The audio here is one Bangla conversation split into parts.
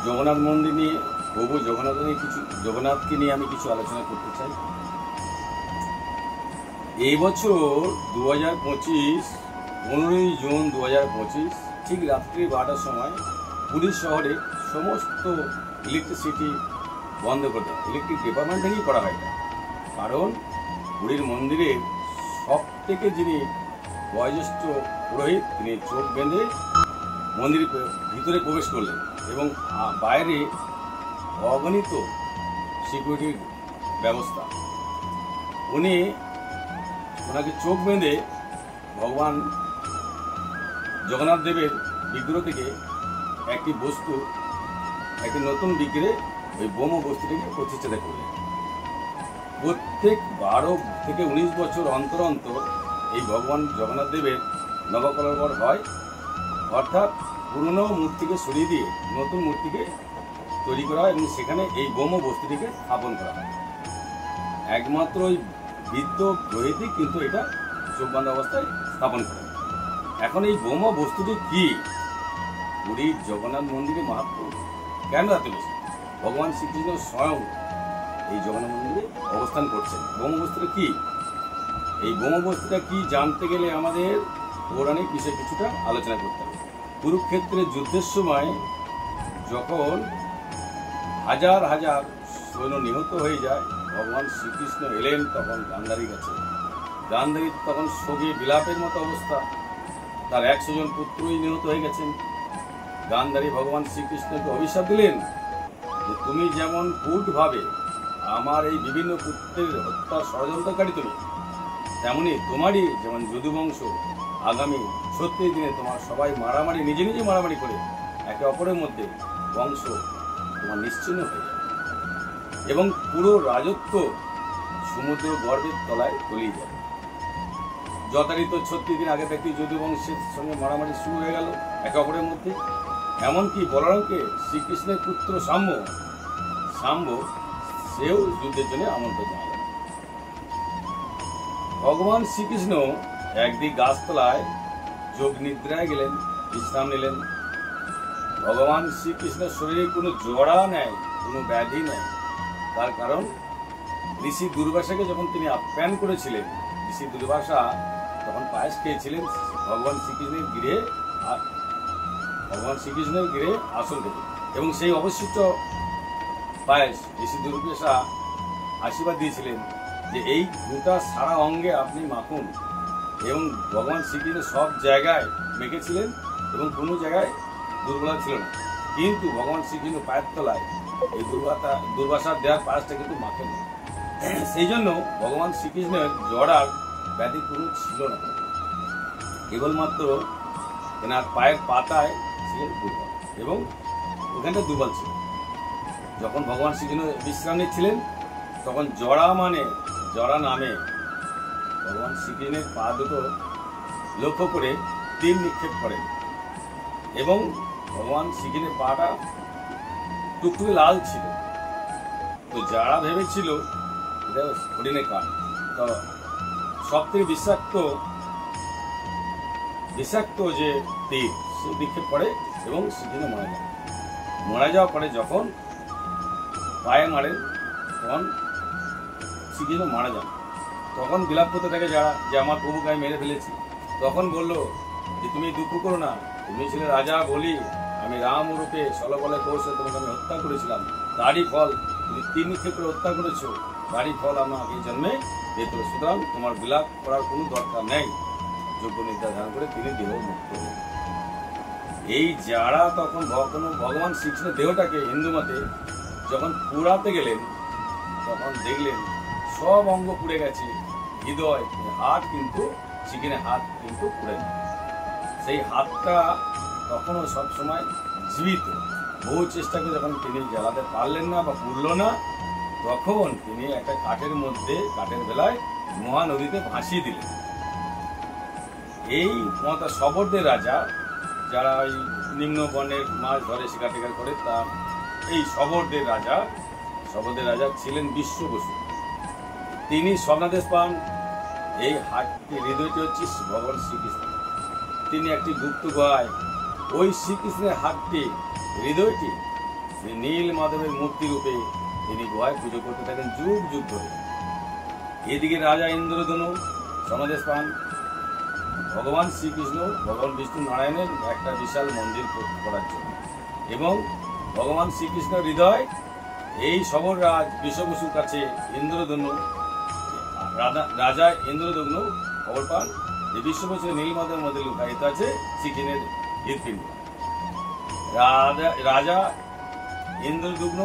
জগন্নাথ মন্দির নিয়ে, প্রভু জগন্নাথকে নিয়ে আমি কিছু আলোচনা করতে চাই। এই বছর 2025 15ই জুন 2025 ঠিক রাত্রি 12টার সময় পুরী শহরে সমস্ত ইলেকট্রিসিটি বন্ধ করে দেয়। ইলেকট্রিক ডিপার্টমেন্ট থেকেই করা হয় না, কারণ পুরীর মন্দিরে সব থেকে যিনি বয়োজ্যেষ্ঠ পুরোহিত, তিনি চোখ বেঁধে মন্দিরের ভিতরে প্রবেশ করলেন এবং বাইরে অগণিত সিকিউরিটির ব্যবস্থা। ওনাকে চোখ বেঁধে ভগবান জগন্নাথ দেবের বিগ্রহ থেকে একটি নতুন বিগ্রহে ওই বোম বস্তুটিকে প্রতিষ্ঠাতা করলেন। প্রত্যেক 12 থেকে 19 বছর অন্তর অন্তর এই ভগবান জগন্নাথ দেবের নবকলেবর হয়, অর্থাৎ পুরনো মূর্তিকে সরিয়ে দিয়ে নতুন মূর্তিকে তৈরি করা হয় এবং সেখানে এই বোম বস্তুটিকে স্থাপন করা হয়। একমাত্র ওই বৃদ্ধ পুরোহিতই কিন্তু এটা চোখ বাঁধা অবস্থায় স্থাপন করে। এখন এই বোম বস্তুটি কি? পুরীর জগন্নাথ মন্দিরে মাহাত্ম্য কেন এত বেশি? ভগবান শ্রীকৃষ্ণ স্বয়ং এই জগন্নাথ মন্দিরে অবস্থান করছেন। বোম বস্তুটা কি? এই বোম বস্তুটা কি জানতে গেলে আমাদের পৌরাণিক বিষয়ে কিছুটা আলোচনা করতে হবে। কুরুক্ষেত্রের যুদ্ধের সময় যখন হাজার হাজার সৈন্য নিহত হয়ে যায়, ভগবান শ্রীকৃষ্ণ এলেন তখন গান্ধারীর কাছে। গান্ধারীর তখন শোকে বিলাপের মতো অবস্থা, তার 100 জন পুত্রই নিহত হয়ে গেছেন। গান্ধারী ভগবান শ্রীকৃষ্ণকে অভিশাপ দিলেন যে তুমি যেমন কূটভাবে আমার এই বিভিন্ন পুত্রের হত্যার ষড়যন্ত্রকারী তুমি, তেমনি তোমারই যেমন যদুবংশ আগামী 36 দিনে তোমার সবাই মারামারি নিজে নিজে মারামারি করে একে অপরের মধ্যে বংশ তোমার নিশ্চিহ্ন হয়ে যাবে এবং পুরো রাজত্ব সমুদ্র গর্ভের তলায় তলিয়ে যাবে। যথারীত 36 দিন আগে থেকে যদুবংশের সঙ্গে মারামারি শুরু হয়ে গেল একে অপরের মধ্যে। এমনকি বলরামকে শ্রীকৃষ্ণের পুত্র শাম্ব সেও যুদ্ধের জন্য আমন্ত্রণ জানালেন। ভগবান শ্রীকৃষ্ণ একদিন গাছতলায় যোগ নিদ্রায় গেলেন, বিশ্রাম নিলেন। ভগবান শ্রীকৃষ্ণের শরীরে কোনো জড়া নেই, কোনো ব্যাধি নেই। তার কারণ ঋষি দুর্বাসাকে যখন তিনি আপ্যায়ন করেছিলেন, ঋষি দুর্বাসা তখন পায়েস খেয়েছিলেন ভগবান শ্রীকৃষ্ণের গৃহে আসন থেকে, এবং সেই অবশিষ্ট পায়েস ঋষি দুর্বাসা আশীর্বাদ দিয়েছিলেন যে এই গোটা সারা অঙ্গে আপনি মাখুন, এবং ভগবান শ্রীকৃষ্ণ সব জায়গায় মেখেছিলেন এবং কোনো জায়গায় দুর্বলতা ছিল না। কিন্তু ভগবান শ্রীকৃষ্ণ পায়ের তলায় এই দুর্বাসার দেওয়ার পায়েসটা কিন্তু মাখেন। সেই জন্য ভগবান শ্রীকৃষ্ণের জড়ার ব্যাধি কোনো ছিল না, কেবলমাত্র তেনার পায়ের পাতায় ছিলেন দুর্বল এবং ওখানটা দুর্বল ছিল। যখন ভগবান শ্রীকৃষ্ণ বিশ্রাম নিচ্ছিলেন তখন জড়া নামে ভগবান শ্রীকৃষ্ণের পা দুটো লক্ষ্য করে তীর নিক্ষেপ করেন এবং ভগবান শ্রীকৃষ্ণের পাটা টুকটুকে লাল ছিল। তো যারা ভেবেছিল এটা হরিণের কান, তো সব থেকে বিষাক্ত যে তীর সে নিক্ষেপ করে এবং শ্রীকৃষ্ণ মারা যাওয়ার পরে যখন পায়ে মারেন তখন শ্রীকৃষ্ণ মারা যান। তখন বিলাপ করতে থাকে যারা, যে আমার প্রভুকে আমি মেরে ফেলেছি। তখন বলল যে তুমি দুঃখ করো না, তুমি ছিলে রাজা বলি, আমি রাম রূপে সলবলে কৌশল তোমাকে আমি হত্যা করেছিলাম, তারই ফল তুমি তীর নিক্ষেপ করে হত্যা করেছো, তারই ফল আমাকে এই জন্মে পেত। সুতরাং তোমার বিলাপ করার কোনো দরকার নেই। যোগ্য নিদ্রা ধারণ করে তিনি দেহ মুক্ত হলেন। এই যারা তখন ভগবান শ্রীকৃষ্ণের দেহটাকে হিন্দু মতে যখন পুড়াতে গেলেন তখন দেখলেন সব অঙ্গ পুড়ে গেছে, হৃদয়, হাত কিন্তু শ্রীকৃষ্ণের হাত কিন্তু পুড়ে না। সেই হাতটা তখনও সবসময় জীবিত। বহু চেষ্টা করে যখন তিনি জ্বালাতে পারলেন না বা পুড়ল না, তখন তিনি একটা কাঠের বেলায় মহানদীতে ভাসিয়ে দিলেন। এই শবরদের রাজা, যারা ওই নিম্ন বর্ণের মাছ ধরে শিকার টিকার করে, তার এই শবরদের রাজা ছিলেন বিশ্ব বসু। তিনি স্বপ্নাদেশ পান এই হাতটি, হৃদয়টি হচ্ছে ভগবান শ্রীকৃষ্ণ। তিনি একটি গুপ্ত গুহায় ওই শ্রীকৃষ্ণের হাতটি হৃদয়টি শ্রী নীল মাধবের মূর্তি রূপে তিনি গুহায় পুজো করতে থাকেন যুগ যুগ ধরে। এদিকে রাজা ইন্দ্রধনু সমাদেশ পান ভগবান শ্রীকৃষ্ণ ভগবান বিষ্ণু নারায়ণের একটা বিশাল মন্দির করার জন্য, এবং ভগবান শ্রীকৃষ্ণ হৃদয় এই সবর রাজ বিশ্ব বসুর কাছে ইন্দ্রধনু রাজা ইন্দ্রধনু খবর পান যে বিশ্ব বসুর নীলমাধবের মধ্যে লুকায়িত আছে শ্রীকৃষ্ণের হৃৎপিণ্ড। রাজা ইন্দ্রদুগ্ন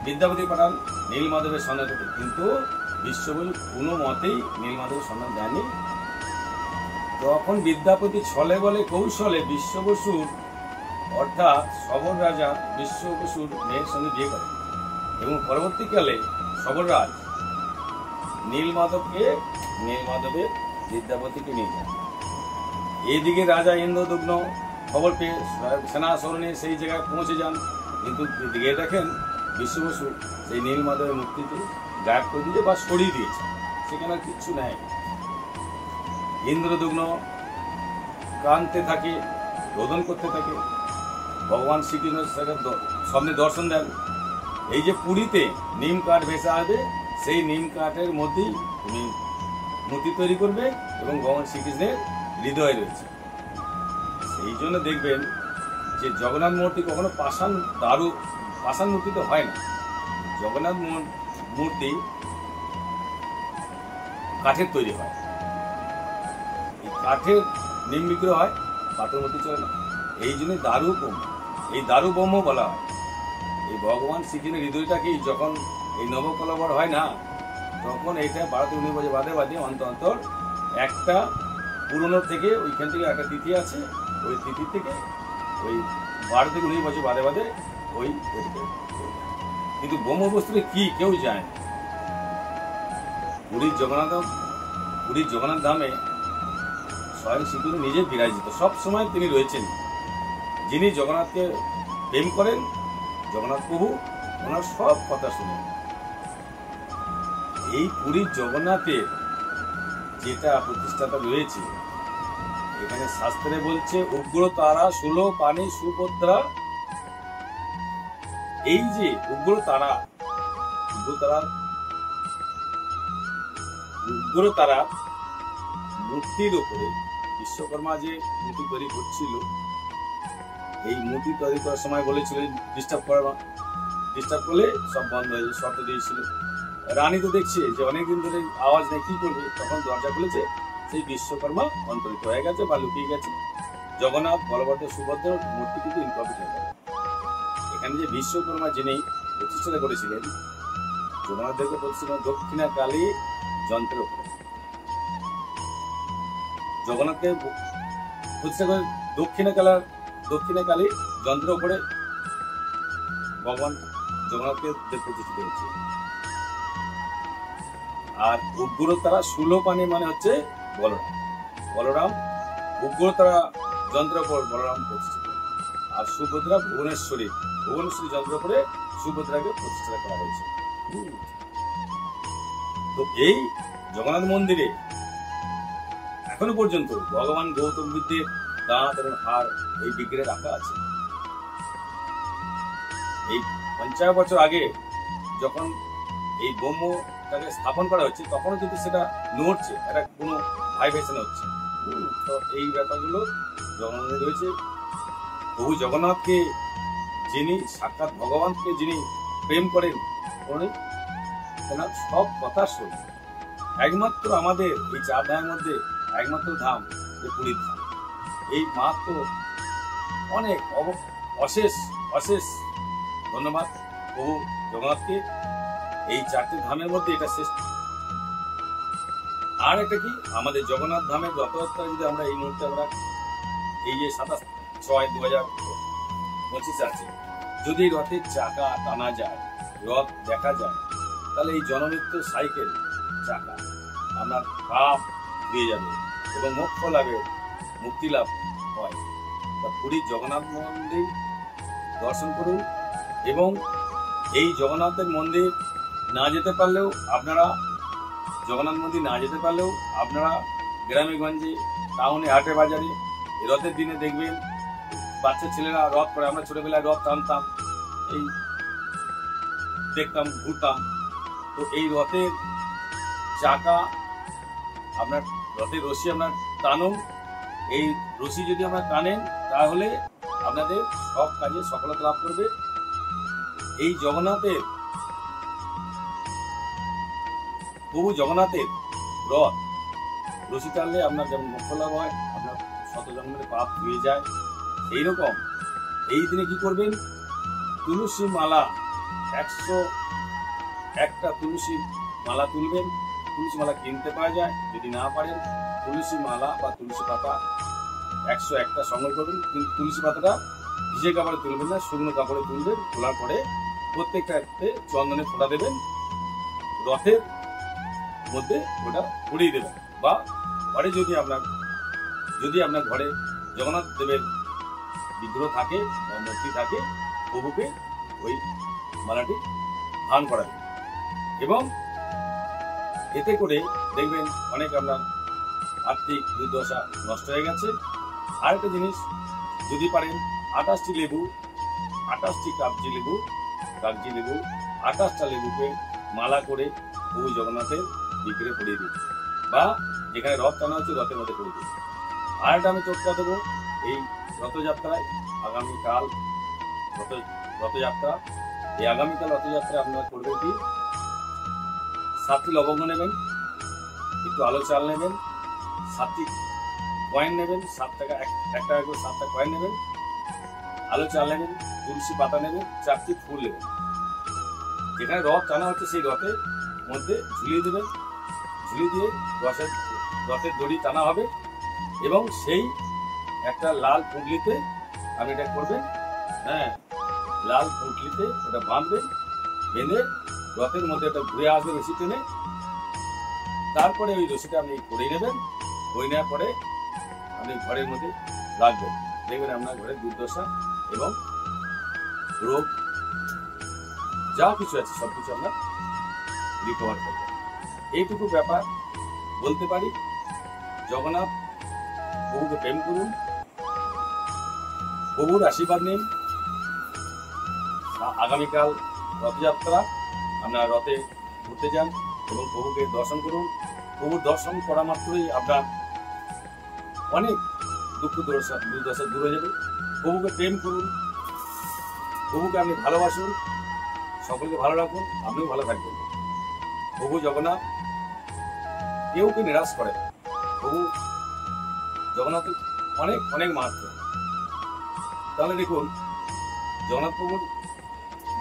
বিদ্যাপতি পাঠান নীলমাধবের সন্ধান করতে, কিন্তু বিশ্ববসু কোনো মতেই নীলমাধবের সন্ধান দেয়নি। তখন বিদ্যাপতি ছলে বলে কৌশলে বিশ্ব বসুর অর্থাৎ সবর রাজা বিশ্ব বসুর মেয়ের সঙ্গে বিয়ে করেন, এবং পরবর্তীকালে সবর রাজ নীলমাধবের বিদ্যাপতিকে নিয়ে যান। এইদিকে রাজা ইন্দ্রদুগ্ন খবর পেয়ে সেনা সরণে সেই জায়গায় পৌঁছে যান, কিন্তু গিয়ে দেখেন বিশ্ব বসু সেই নীলমাধবের মূর্তিটি গায়েব করে দিয়ে বা সরিয়ে দিয়েছে, সেখানে কিচ্ছু নেই। ইন্দ্রদুগ্ন কাঁদতে থাকে, রোদন করতে থাকে। ভগবান শ্রীকৃষ্ণ সামনে দর্শন দেন, এই যে পুরীতে নিম কাঠ ভেসে আসবে, সেই নিম কাঠের মধ্যেই তুমি মূর্তি তৈরি করবে, এবং ভগবান শ্রীকৃষ্ণের হৃদয় রয়েছে। সেই জন্য দেখবেন যে জগন্নাথ মূর্তি কখনো পাষাণ মূর্তি তো হয় না, জগন্নাথ মূর্তি কাঠের তৈরি হয়। এই কাঠের নিম বিগ্রহ হয়, পাথর মূর্তি চলে না। এই জন্য দারু ব্রহ্ম, এই দারু ব্রহ্ম বলা হয়। এই ভগবান শ্রীকৃষ্ণের হৃদয়টাকে যখন এই নবকলবর হয় না, তখন এইটা 12-19 বছর বাদে বাদে অন্তর একটা পুরনো থেকে ওইখান থেকে একটা তিথি আছে, ওই তিথি থেকে ওই 12-19 বছর বাদে বাদে ওই, কিন্তু ব্রহ্ম বস্তুটা কি কেউ জানে না। পুরীর জগন্নাথ ধামে স্বয়ং শ্রীকৃষ্ণ নিজে বিরাজিত, সব সময় তিনি রয়েছেন। যিনি জগন্নাথকে প্রেম করেন, জগন্নাথ প্রভু ওনার সব কথা শুনেন। এই পুরীর জগন্নাথের যেটা প্রতিষ্ঠাতা রয়েছে, এখানে শাস্ত্রে বলছে উগ্র তারা ষোল পানি সুভদ্রা। এই যে উগ্র তারা মূর্তির উপরে বিশ্বকর্মা যে মূর্তি তৈরি করছিল, এই মূর্তি তৈরি করার সময় বলেছিল ডিস্টার্ব করলে সব বন্ধ হয়ে যায়, শর্ত দিয়েছিল। রানী তো দেখছে যে অনেকদিন ধরে আওয়াজ নেই, কি করবে? তখন দরজা খুলেছে, সেই বিশ্বকর্মা অন্তরিত হয়ে গেছে বা লুকিয়ে গেছে। জগন্নাথ, বলভদ্র, সুভদ্রার মূর্তি কিন্তু ইনকমপ্লিট হয়ে গেল। এখানে যে বিশ্বকর্মা যিনি প্রতিষ্ঠা করেছিলেন, জগন্নাথ দেবকে প্রতিষ্ঠা দক্ষিণা কালী যন্ত্রের উপরে, জগন্নাথকে প্রতিষ্ঠা করে দক্ষিণা কালী যন্ত্রের উপরে ভগবান জগন্নাথকে প্রতিষ্ঠিত হয়েছে। আর উগ্রতারা ষোলপানি মানে হচ্ছে বলরাম উগ্রতারা যন্ত্রের উপর বলরাম প্রতিষ্ঠিত, আর সুভদ্রা ভুবনেশ্বরী যন্ত্রের উপরে সুভদ্রাকে প্রতিষ্ঠা করা হয়েছে। তো এই জগন্নাথ মন্দিরে এখনো পর্যন্ত ভগবান গৌতম বুদ্ধের দাঁত এবং হাড় এই বিগ্রহে রাখা আছে। এই 50 বছর আগে যখন এই ব্রহ্মটাকে স্থাপন করা হচ্ছে, তখনও কিন্তু সেটা নড়ছে, একটা কোনো ভাইব্রেশন হচ্ছে। তো এই ব্যাপারগুলো জগন্নাথে রয়েছে। প্রভু জগন্নাথকে যিনি সাক্ষাৎ ভগবানকে যিনি প্রেম করেন, ওনার সব কথা শোনেন। একমাত্র আমাদের এই 4 ধামের মধ্যে একমাত্র ধাম পুরীর ধাম। এই মাহাত্ম অনেক অশেষ ধন্যবাদ প্রভু জগন্নাথকে। এই 4টে ধামের মধ্যে এটা শ্রেষ্ঠ। আর একটা কি, আমাদের জগন্নাথ ধামের রথযাত্রা যদি আমরা এই মুহূর্তে আমরা এই যে 27/6/2025 আছে, যদি রথের চাকা টানা যায়, রথ দেখা যায়, তাহলে এই জনমৃত্যু সাইকেল চাকা আপনার পাপ দিয়ে যাবে এবং মোক্ষ লাভের মুক্তি লাভ হয়। তা পুরীর জগন্নাথ মন্দির দর্শন করুন, এবং এই জগন্নাথের মন্দির না যেতে পারলেও আপনারা গ্রামে গঞ্জে, টাউনে, হাটে বাজারে রথের দিনে দেখবেন বাচ্চা ছেলেরা রথ করে, আমরা ছোটবেলায় রথ টানতাম, এই দেখতাম, ঘুরতাম। তো এই রথের চাকা আপনার, রথের রশি আপনার টানুন, এই রশি যদি আপনার টানেন তাহলে আপনাদের সব কাজে সফলতা লাভ করবে। এই জগন্নাথের, প্রভু জগন্নাথের রথ রশি টানলে আপনার যেমন মোক্ষ লাভ হয়, আপনার শত জন্মের পাপ ধুয়ে যায়। এইরকম এই দিনে কি করবেন, তুলসী মালা 101টা তুলসী মালা তুলবেন। তুলসী মালা কিনতে পাওয়া যায়, যদি না পারেন তুলসী মালা বা তুলসী পাতা 101টা সংগ্রহ করবেন। কিন্তু তুলসী পাতাটা ভিজে কাপড়ে তুলবেন না, শুকনো কাপড়ে তুলবেন। তোলার পরে প্রত্যেকটাতে চন্দনে ফোঁটা দেবেন, রথের মধ্যে ওটা পরিয়ে দেবেন। বা ঘরে যদি আপনার ঘরে জগন্নাথ দেবের বিগ্রহ থাকে বা মূর্তি থাকে, প্রভুকে ওই মালাটি ধারণ করাবেন। এবং এতে করে দেখবেন অনেক আপনার আর্থিক দুর্দশা নষ্ট হয়ে গেছে। আরেকটা জিনিস, যদি পারেন 28টি লেবু, 28টি কাগজি লেবু 28টা লেবুকে মালা করে প্রভু জগন্নাথের বিগ্রহে পরিয়ে দিন, বা যেখানে রথ টানা হচ্ছে রথের মধ্যে পরিয়ে দিন। আরেকটা আমি চোখটা দেবো, এই রথযাত্রায় আগামীকাল রথযাত্রা, এই আগামীকাল রথযাত্রায় আপনারা করবেন কি, 7টি লবঙ্গ নেবেন, একটু আলো চাল নেবেন, 7টি কয়েন নেবেন, 7 টাকা 1 টাকা করে 7টা কয়েন নেবেন, আলো চাল নেবেন, তুলসী পাতা নেবেন, 4টি ফুল নেবেন। যেখানে রথ টানা হচ্ছে সেই রথের মধ্যে ঝুলিয়ে দেবেন। ঝুলিয়ে দিয়ে রথের দড়ি টানা হবে এবং সেই একটা লাল পুঁটলিতে আপনি এটা করবেন, হ্যাঁ, লাল পুঁটলিতে ওটা বাঁধবেন। বেঁধে রথের মধ্যে একটা ঘুরে আসবে রশি টেনে। তারপরে ওই রশিটা আপনি করে নেবেন। করে নেওয়ার পরে আপনি ঘরের মধ্যে রাখবেন। দেখবেন আপনার ঘরে দুর্দশা এবং রোগ যা কিছু আছে সবকিছু আপনার রিকভার করবে। এইটুকু ব্যাপার বলতে পারি। জগন্নাথ প্রভুকে প্রেম করুন, প্রভুর আশীর্বাদ নিন। আগামীকাল রথযাত্রা, আপনার রথে ঘুরতে যান এবং প্রভুকে দর্শন করুন। প্রভুর দর্শন করা মাত্রই আপনার অনেক দুঃখ দুর্দশা দূর হয়ে যাবে। প্রভুকে প্রেম করুন, প্রভুকে আপনি ভালোবাসুন, সকলকে ভালো রাখুন, আপনিও ভালো থাকবেন। প্রভু জগন্নাথ কেউকে নিরাশ করে। প্রভু জগন্নাথের অনেক অনেক মাহাত্ম্য। তাহলে দেখুন, জগন্নাথ প্রভুর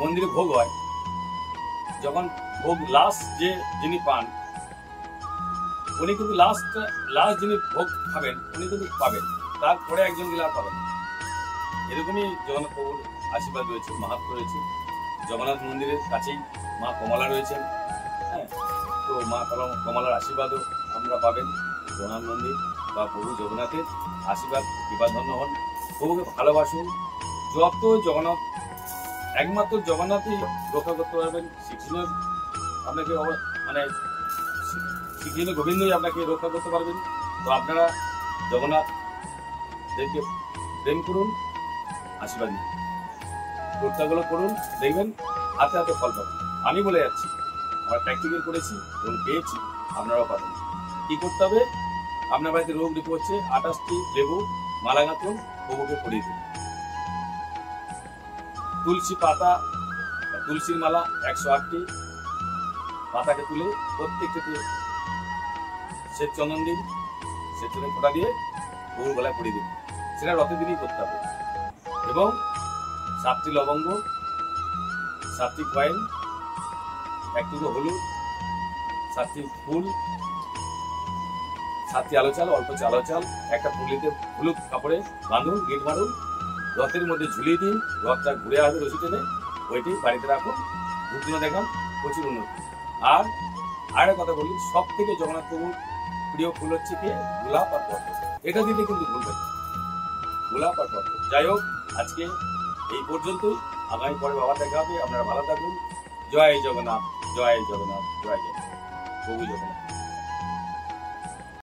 মন্দিরে ভোগ হয়, যখন ভোগ লাস্ট যে যিনি পান, উনি কিন্তু লাস্ট যিনি ভোগ খাবেন উনি কিন্তু পাবেন, তারপরে একজন গেলে আর পাবেন। এরকমই জগন্নাথ প্রভুর আশীর্বাদ রয়েছে, মাহাত্ম্য রয়েছে। জগন্নাথ মন্দিরের কাছেই মা কমলা রয়েছেন, হ্যাঁ, তো মা কমলার আশীর্বাদও আমরা পাবেন। জগন্নাথ মন্দির বা প্রভু জগন্নাথের আশীর্বাদ কৃপাধন্য হন। প্রভুকে ভালোবাসুন। যত জগন্নাথ, একমাত্র জগন্নাথই রক্ষা করতে পারবেন। শ্রীকৃষ্ণ আপনাকে মানে শ্রীকৃষ্ণ গোবিন্দই আপনাকে রক্ষা করতে পারবেন। তো আপনারা জগন্নাথ দেবকে প্রেম করুন, আশীর্বাদ নিন, প্রত্যাগুলো করুন, দেখবেন হাতে হাতে ফল পাবেন। আমি বলে যাচ্ছি, আমার প্র্যাকটিক্যাল করেছি এবং পেয়েছি, আপনারাও পাবেন। কি করতে হবে, আপনার বাড়িতে রোগ রিপু হচ্ছে, 28টি লেবু মালা গাঁথুন, প্রভুকে পরিয়ে দিন। তুলসী পাতা, তুলসীর মালা 108টি পাতাকে তুলে প্রত্যেকটাতে শ্বেত চন্দন দিন, শ্বেত চন্দন ফোঁটা দিয়ে প্রভুর গলায় পরিয়ে দিন। সেটা রথের দিনই করতে হবে। এবং 7টি লবঙ্গ, 7টি কয়েন, 1 টুকরো হলুদ, 7টি ফুল, 7টি আলো চাল, অল্প আলো চাল, একটা পুলিতে হলুদ কাপড়ে বাঁধুন, গিট মারুন, রথের মধ্যে ঝুলিয়ে দিন। রথটা ঘুরে আসবে রশি টেনে, ওইটি বাড়িতে রাখুন, ঘুরতে দেখান, প্রচুর উন্নতি। আর একটা কথা বলি, সব থেকে জগন্নাথ প্রভুর প্রিয় ফুল হচ্ছে কি, গোলাপ আর পদ্ম। এটা দিতে কিন্তু ভুলবেন, গোলাপ আর পদ্ম। যাই হোক, আজকে এই পর্যন্তই। আগামী পরে আবার দেখা হবে। আপনারা ভালো থাকুন। জয় জগন্নাথ, জয় জগন্নাথ, জয় জগন্নাথ, প্রভু জগন্নাথ।